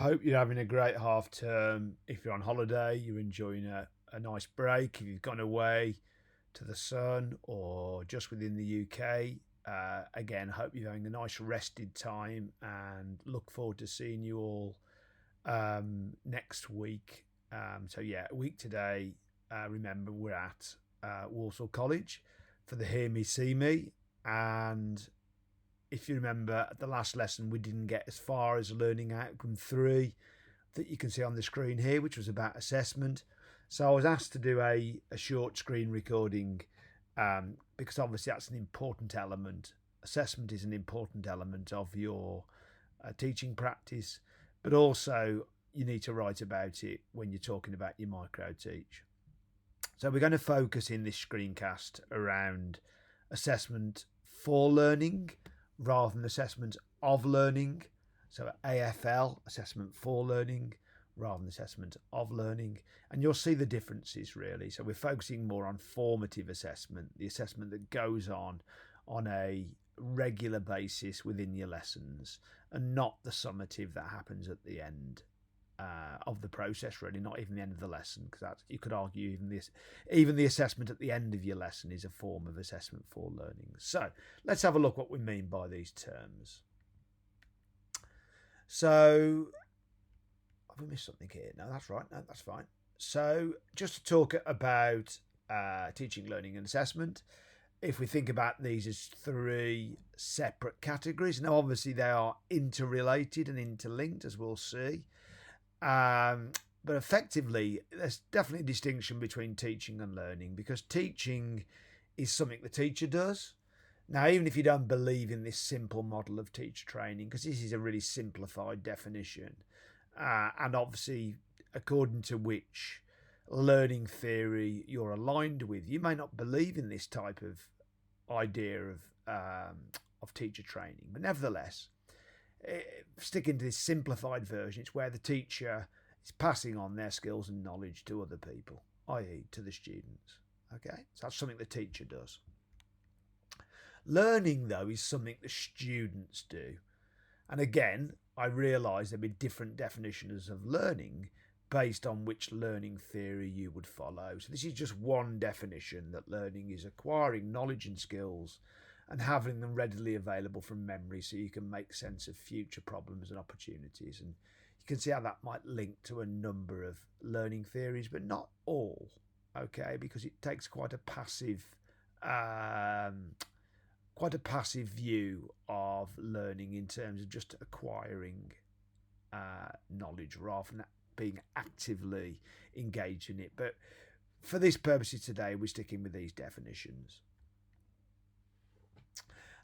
Hope you're having a great half term. If you're on holiday, you're enjoying a nice break. If you've gone away to the sun or just within the UK, again, hope you're having a nice rested time and look forward to seeing you all next week. So, a week today, remember, we're at Walsall College for the Hear Me, See Me. And if you remember, at the last lesson, we didn't get as far as learning outcome 3 that you can see on the screen here, which was about assessment. So I was asked to do a short screen recording because obviously that's an important element. Assessment is an important element of your teaching practice, but also you need to write about it when you're talking about your micro teach. So we're going to focus in this screencast around assessment for learning rather than assessment of learning. So AFL, assessment for learning, rather than assessment of learning. And you'll see the differences really. So we're focusing more on formative assessment, the assessment that goes on a regular basis within your lessons, and not the summative that happens at the end of the process, really, not even the end of the lesson, because you could argue even the assessment at the end of your lesson is a form of assessment for learning. So let's have a look what we mean by these terms. So have we missed something here? No, that's right. No, that's fine. So just to talk about teaching, learning and assessment, if we think about these as 3 separate categories, now obviously they are interrelated and interlinked, as we'll see. But effectively, there's definitely a distinction between teaching and learning, because teaching is something the teacher does. Now, even if you don't believe in this simple model of teacher training, because this is a really simplified definition, and obviously according to which learning theory you're aligned with, you may not believe in this type of idea of teacher training, but nevertheless, sticking to this simplified version, it's where the teacher is passing on their skills and knowledge to other people, i.e. to the students. Okay, so that's something the teacher does. Learning, though, is something the students do. And again, I realise there'll be different definitions of learning based on which learning theory you would follow. So this is just one definition, that learning is acquiring knowledge and skills and having them readily available from memory so you can make sense of future problems and opportunities. And you can see how that might link to a number of learning theories, but not all, okay, because it takes quite a passive view of learning in terms of just acquiring knowledge rather than being actively engaged in it. But for these purposes today, we're sticking with these definitions.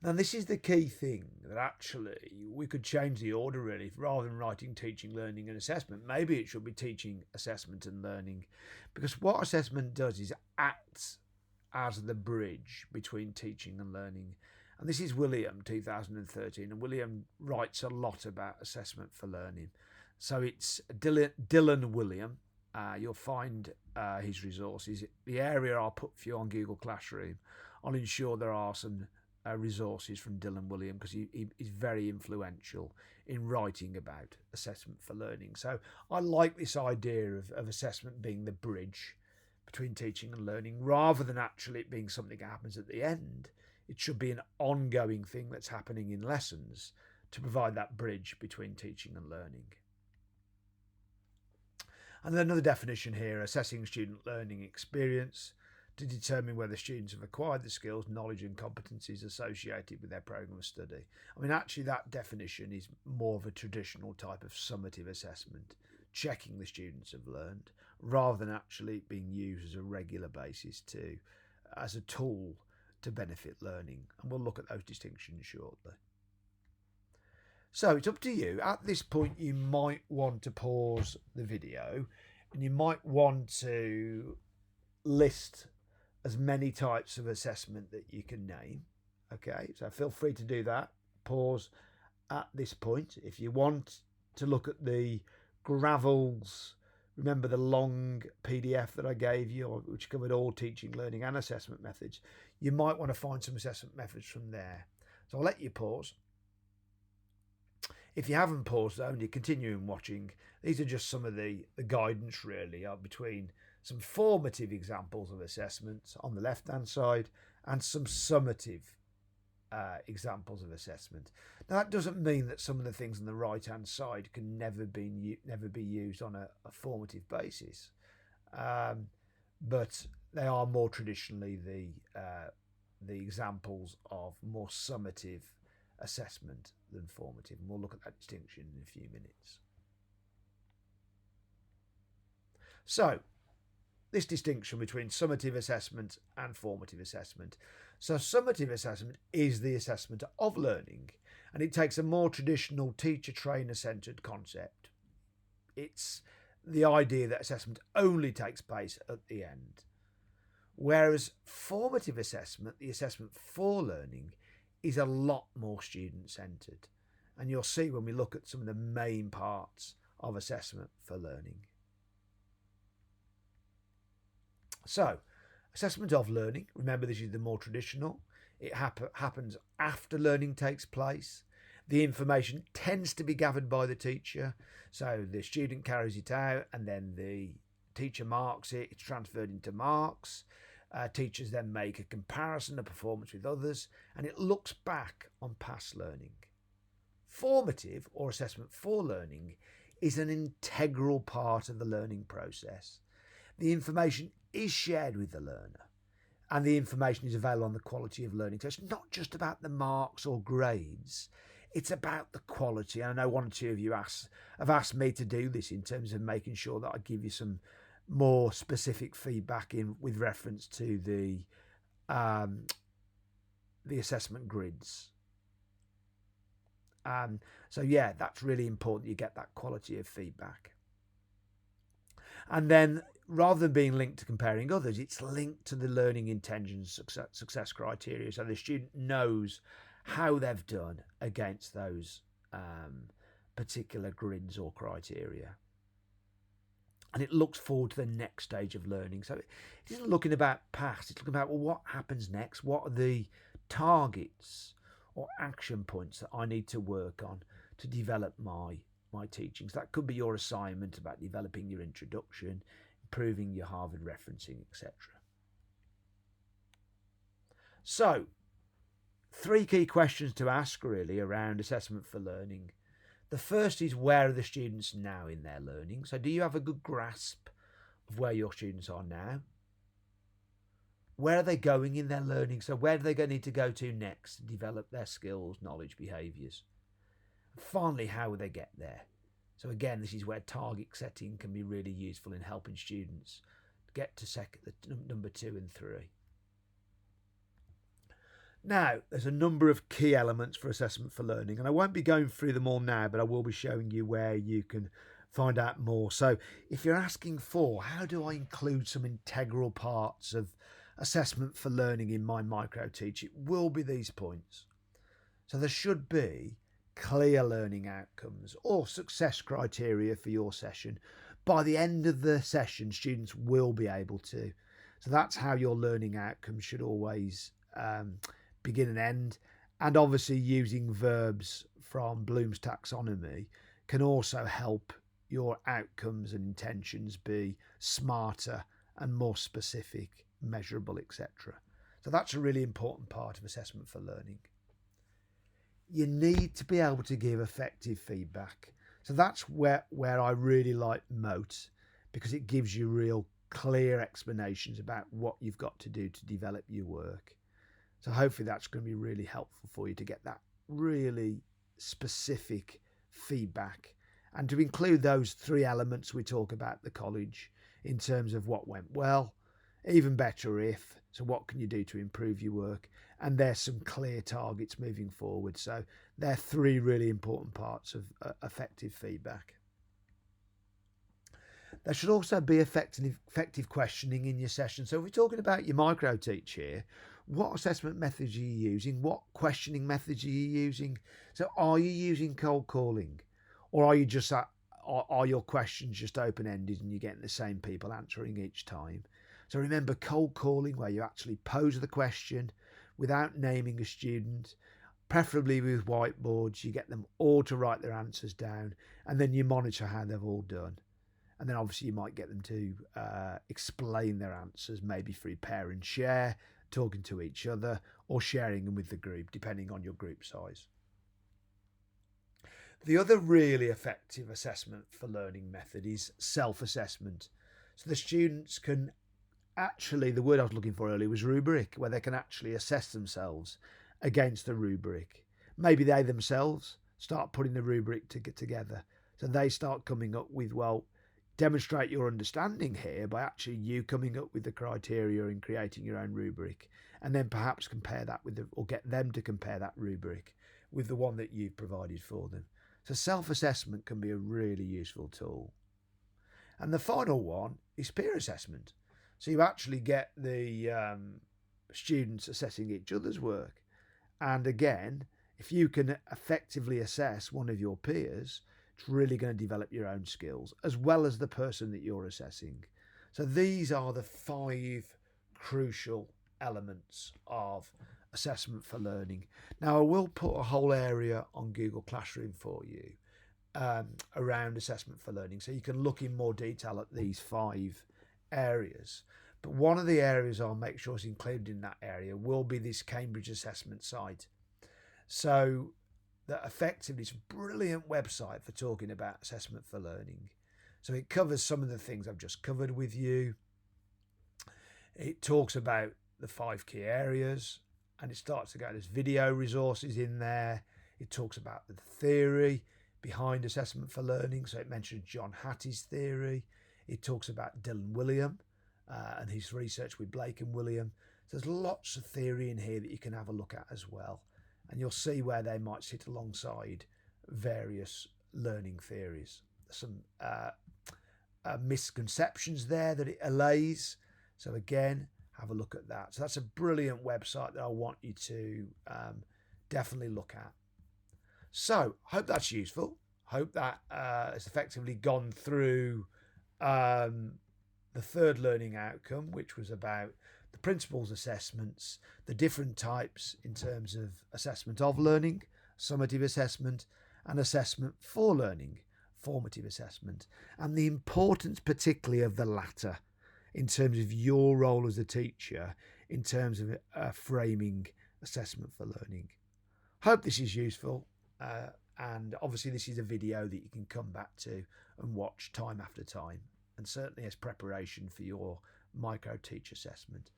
Now, this is the key thing, that actually we could change the order really. Rather than writing teaching, learning and assessment, maybe it should be teaching, assessment and learning, because what assessment does is acts as the bridge between teaching and learning. And this is William, 2013, and William writes a lot about assessment for learning. So it's Dylan William. You'll find his resources. The area I'll put for you on Google Classroom, I'll ensure there are some resources from Dylan William, because he is very influential in writing about assessment for learning. So I like this idea of assessment being the bridge between teaching and learning, rather than actually it being something that happens at the end. It should be an ongoing thing that's happening in lessons to provide that bridge between teaching and learning. And then another definition here, assessing student learning experience to determine whether students have acquired the skills, knowledge and competencies associated with their programme of study. I mean, actually that definition is more of a traditional type of summative assessment, checking the students have learned, rather than actually being used as a regular basis as a tool to benefit learning. And we'll look at those distinctions shortly. So it's up to you. At this point, you might want to pause the video and you might want to list as many types of assessment that you can name. Okay, so feel free to do that. Pause at this point. If you want to look at the Gravels, remember the long PDF that I gave you, which covered all teaching, learning and assessment methods, you might want to find some assessment methods from there. So I'll let you pause. If you haven't paused though and you're continuing watching, these are just some of the guidance really between some formative examples of assessments on the left hand side and some summative examples of assessment. Now that doesn't mean that some of the things on the right hand side can never be used on a formative basis, but they are more traditionally the examples of more summative assessment than formative, and we'll look at that distinction in a few minutes. So this distinction between summative assessment and formative assessment. So summative assessment is the assessment of learning, and it takes a more traditional teacher-trainer centred concept. It's the idea that assessment only takes place at the end. Whereas formative assessment, the assessment for learning, is a lot more student-centred. And you'll see when we look at some of the main parts of assessment for learning. So, assessment of learning, remember this is the more traditional. It happens after learning takes place. The information tends to be gathered by the teacher. So the student carries it out and then the teacher marks it. It's transferred into marks. Teachers then make a comparison of performance with others, and it looks back on past learning. Formative, or assessment for learning, is an integral part of the learning process. The information is shared with the learner, and the information is available on the quality of learning. So it's not just about the marks or grades, it's about the quality. And I know one or two of you have asked me to do this in terms of making sure that I give you some more specific feedback in with reference to the assessment grids. So yeah, that's really important. You get that quality of feedback. And then rather than being linked to comparing others, it's linked to the learning intentions success criteria. So the student knows how they've done against those particular grids or criteria. And it looks forward to the next stage of learning. So it isn't looking about past, it's looking about, well, what happens next? What are the targets or action points that I need to work on to develop my teachings? That could be your assignment about developing your introduction, improving your Harvard referencing, etc. So, 3 key questions to ask really around assessment for learning. The first is, where are the students now in their learning? So do you have a good grasp of where your students are now? Where are they going in their learning? So where do they need to go to next to develop their skills, knowledge, behaviours? Finally, how will they get there? So again, this is where target setting can be really useful in helping students get to number 2 and 3. Now, there's a number of key elements for assessment for learning, and I won't be going through them all now, but I will be showing you where you can find out more. So if you're asking for, how do I include some integral parts of assessment for learning in my micro teach, it will be these points. So there should be clear learning outcomes or success criteria for your session. By the end of the session, students will be able to. So that's how your learning outcomes should always begin and end. And obviously using verbs from Bloom's taxonomy can also help your outcomes and intentions be smarter and more specific, measurable, etc. So that's a really important part of assessment for learning. You need to be able to give effective feedback. So that's where I really like MOTE, because it gives you real clear explanations about what you've got to do to develop your work. So hopefully that's going to be really helpful for you to get that really specific feedback, and to include those 3 elements we talk about at the college in terms of what went well, even better if, so what can you do to improve your work, and there's some clear targets moving forward. So they're 3 really important parts of effective feedback. There should also be effective questioning in your session. So if we're talking about your micro teach here, what assessment methods are you using? What questioning methods are you using? So are you using cold calling, or are you just are your questions just open-ended and you're getting the same people answering each time? So remember, cold calling, where you actually pose the question without naming a student, preferably with whiteboards. You get them all to write their answers down, and then you monitor how they've all done. And then obviously you might get them to explain their answers, maybe through pair and share, talking to each other, or sharing them with the group, depending on your group size. The other really effective assessment for learning method is self-assessment. So the students can actually, the word I was looking for earlier was rubric, where they can actually assess themselves against the rubric. Maybe they themselves start putting the rubric together. So they start coming up with, well, demonstrate your understanding here by actually you coming up with the criteria and creating your own rubric, and then perhaps compare that with or get them to compare that rubric with the one that you've provided for them. So self-assessment can be a really useful tool. And the final one is peer assessment. So you actually get the students assessing each other's work. And again, if you can effectively assess one of your peers, it's really going to develop your own skills as well as the person that you're assessing. So these are the 5 crucial elements of assessment for learning. Now, I will put a whole area on Google Classroom for you around assessment for learning, so you can look in more detail at these 5 areas. But one of the areas I'll make sure is included in that area will be this Cambridge assessment site. So that effectively is a brilliant website for talking about assessment for learning. So it covers some of the things I've just covered with you. It talks about the 5 key areas, and it starts to go, there's video resources in there. It talks about the theory behind assessment for learning. So it mentions John Hattie's theory. It talks about Dylan Wiliam and his research with Blake and William. So there's lots of theory in here that you can have a look at as well. And you'll see where they might sit alongside various learning theories. Some misconceptions there that it allays. So again, have a look at that. So that's a brilliant website that I want you to definitely look at. So hope that's useful. Hope that has effectively gone through the third learning outcome, which was about the principles assessments, the different types in terms of assessment of learning, summative assessment, and assessment for learning, formative assessment, and the importance particularly of the latter in terms of your role as a teacher, in terms of framing assessment for learning. Hope this is useful, and obviously this is a video that you can come back to and watch time after time, and certainly as preparation for your micro teach assessment.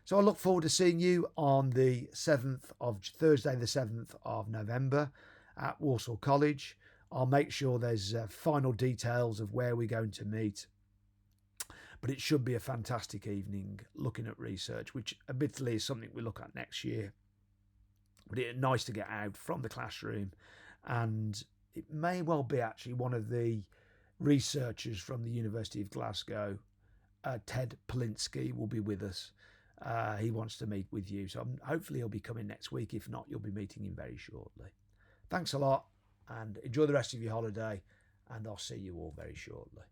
So I look forward to seeing you on the Thursday the 7th of November at Walsall College. I'll make sure there's final details of where we're going to meet. But it should be a fantastic evening looking at research, which admittedly is something we look at next year. But it's nice to get out from the classroom, and it may well be actually one of the researchers from the University of Glasgow, Ted Polinsky, will be with us. He wants to meet with you, so hopefully he'll be coming next week. If not, you'll be meeting him very shortly. Thanks a lot, and enjoy the rest of your holiday, and I'll see you all very shortly.